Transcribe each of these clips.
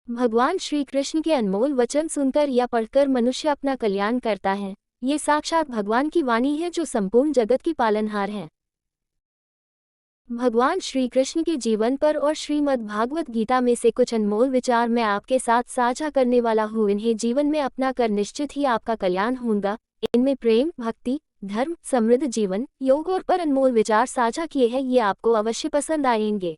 भगवान श्री कृष्ण के अनमोल वचन सुनकर या पढ़कर मनुष्य अपना कल्याण करता है। ये साक्षात भगवान की वाणी है जो संपूर्ण जगत की पालनहार है। भगवान श्री कृष्ण के जीवन पर और श्रीमद् भागवत गीता में से कुछ अनमोल विचार मैं आपके साथ साझा करने वाला हूँ। इन्हें जीवन में अपना कर निश्चित ही आपका कल्याण होगा। इनमें प्रेम, भक्ति, धर्म, समृद्ध जीवन, योग और पर अनमोल विचार साझा किए हैं। ये आपको अवश्य पसंद आएंगे।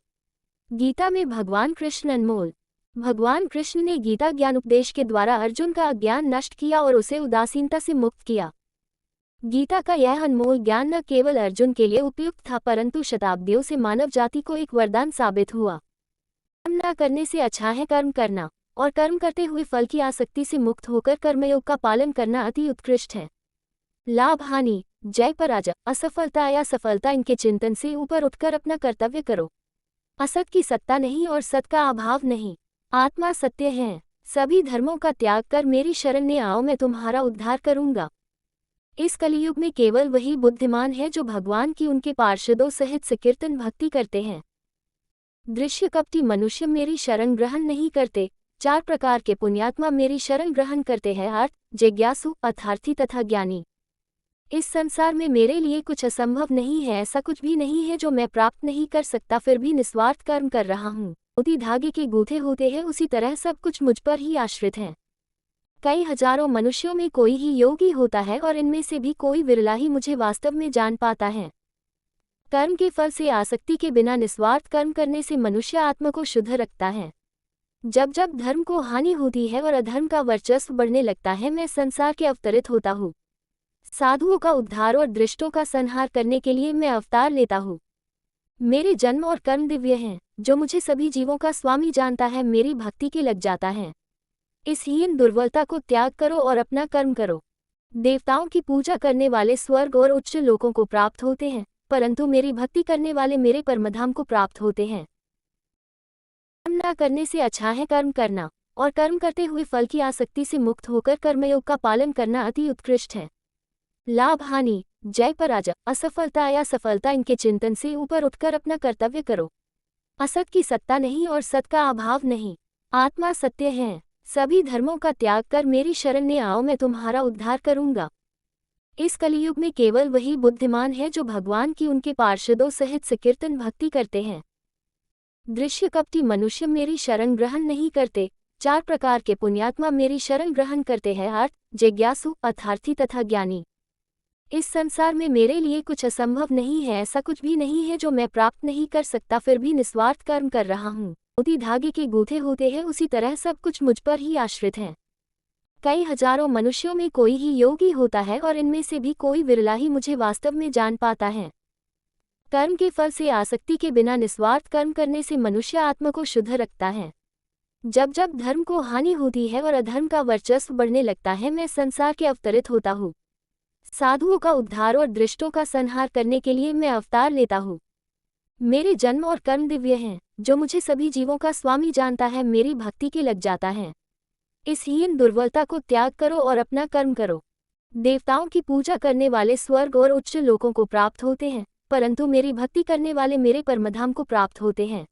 गीता में भगवान कृष्ण अनमोल। भगवान कृष्ण ने गीता ज्ञानोपदेश के द्वारा अर्जुन का अज्ञान नष्ट किया और उसे उदासीनता से मुक्त किया। गीता का यह अनमोल ज्ञान न केवल अर्जुन के लिए उपयुक्त था परंतु शताब्दियों से मानव जाति को एक वरदान साबित हुआ। कर्म न करने से अच्छा है कर्म करना, और कर्म करते हुए फल की आसक्ति से मुक्त होकर कर्मयोग का पालन करना अति उत्कृष्ट है। लाभ हानि, जय पराजय, असफलता या सफलता, इनके चिंतन से ऊपर उठकर अपना कर्तव्य करो। असत की सत्ता नहीं और सत का अभाव नहीं। आत्मा सत्य है। सभी धर्मों का त्याग कर मेरी शरण में आओ, मैं तुम्हारा उद्धार करूंगा। इस कलियुग में केवल वही बुद्धिमान है जो भगवान की उनके पार्षदों सहित संकीर्तन भक्ति करते हैं। दृश्य कपटी मनुष्य मेरी शरण ग्रहण नहीं करते। 4 प्रकार के पुण्यात्मा मेरी शरण ग्रहण करते हैं, अर्थ, जिज्ञासु, अर्थार्थी तथा ज्ञानी। इस संसार में मेरे लिए कुछ असंभव नहीं है। ऐसा कुछ भी नहीं है जो मैं प्राप्त नहीं कर सकता, फिर भी निस्वार्थ कर्म कर रहा हूँ। मोती धागे के गूंथे होते हैं, उसी तरह सब कुछ मुझ पर ही आश्रित है। कई हजारों मनुष्यों में कोई ही योगी होता है और इनमें से भी कोई विरला ही मुझे वास्तव में जान पाता है। कर्म के फल से आसक्ति के बिना निस्वार्थ कर्म करने से मनुष्य आत्मा को शुद्ध रखता है। जब जब धर्म को हानि होती है और अधर्म का वर्चस्व बढ़ने लगता है, मैं संसार के अवतरित होता हूँ। साधुओं का उद्धार और दृष्टों का संहार करने के लिए मैं अवतार लेता हूँ। मेरे जन्म और कर्म दिव्य हैं। जो मुझे सभी जीवों का स्वामी जानता है, मेरी भक्ति के लग जाता है। इस हीन दुर्बलता को त्याग करो और अपना कर्म करो। देवताओं की पूजा करने वाले स्वर्ग और उच्च लोकों को प्राप्त होते हैं, परंतु मेरी भक्ति करने वाले मेरे परमधाम को प्राप्त होते हैं। कर्म न करने से अच्छा है कर्म करना, और कर्म करते हुए फल की आसक्ति से मुक्त होकर कर्मयोग का पालन करना अति उत्कृष्ट है। लाभ हानि, जय पराजय, असफलता या सफलता, इनके चिंतन से ऊपर उठकर अपना कर्तव्य करो। असत की सत्ता नहीं और सत का अभाव नहीं। आत्मा सत्य है। सभी धर्मों का त्याग कर मेरी शरण में आओ, मैं तुम्हारा उद्धार करूंगा। इस कलियुग में केवल वही बुद्धिमान है जो भगवान की उनके पार्षदों सहित संकीर्तन भक्ति करते हैं। दृश्य कपटी मनुष्य मेरी शरण ग्रहण नहीं करते। 4 प्रकार के पुण्यात्मा मेरी शरण ग्रहण करते हैं, अर्थ, जिज्ञासु, अर्थार्थी तथा ज्ञानी। इस संसार में मेरे लिए कुछ असंभव नहीं है। ऐसा कुछ भी नहीं है जो मैं प्राप्त नहीं कर सकता, फिर भी निस्वार्थ कर्म कर रहा हूँ। मोती धागे के गूंथे होते हैं, उसी तरह सब कुछ मुझ पर ही आश्रित है। कई हजारों मनुष्यों में कोई ही योगी होता है और इनमें से भी कोई विरला ही मुझे वास्तव में जान पाता है। कर्म के फल से आसक्ति के बिना निस्वार्थ कर्म करने से मनुष्य आत्मा को शुद्ध रखता है। जब जब धर्म को हानि होती है और अधर्म का वर्चस्व बढ़ने लगता है, मैं संसार के अवतरित होता हूँ। साधुओं का उद्धार और दृष्टों का संहार करने के लिए मैं अवतार लेता हूँ। मेरे जन्म और कर्म दिव्य हैं। जो मुझे सभी जीवों का स्वामी जानता है, मेरी भक्ति के लग जाता है। इस हीन दुर्बलता को त्याग करो और अपना कर्म करो। देवताओं की पूजा करने वाले स्वर्ग और उच्च लोकों को प्राप्त होते हैं, परंतु मेरी भक्ति करने वाले मेरे परमधाम को प्राप्त होते हैं।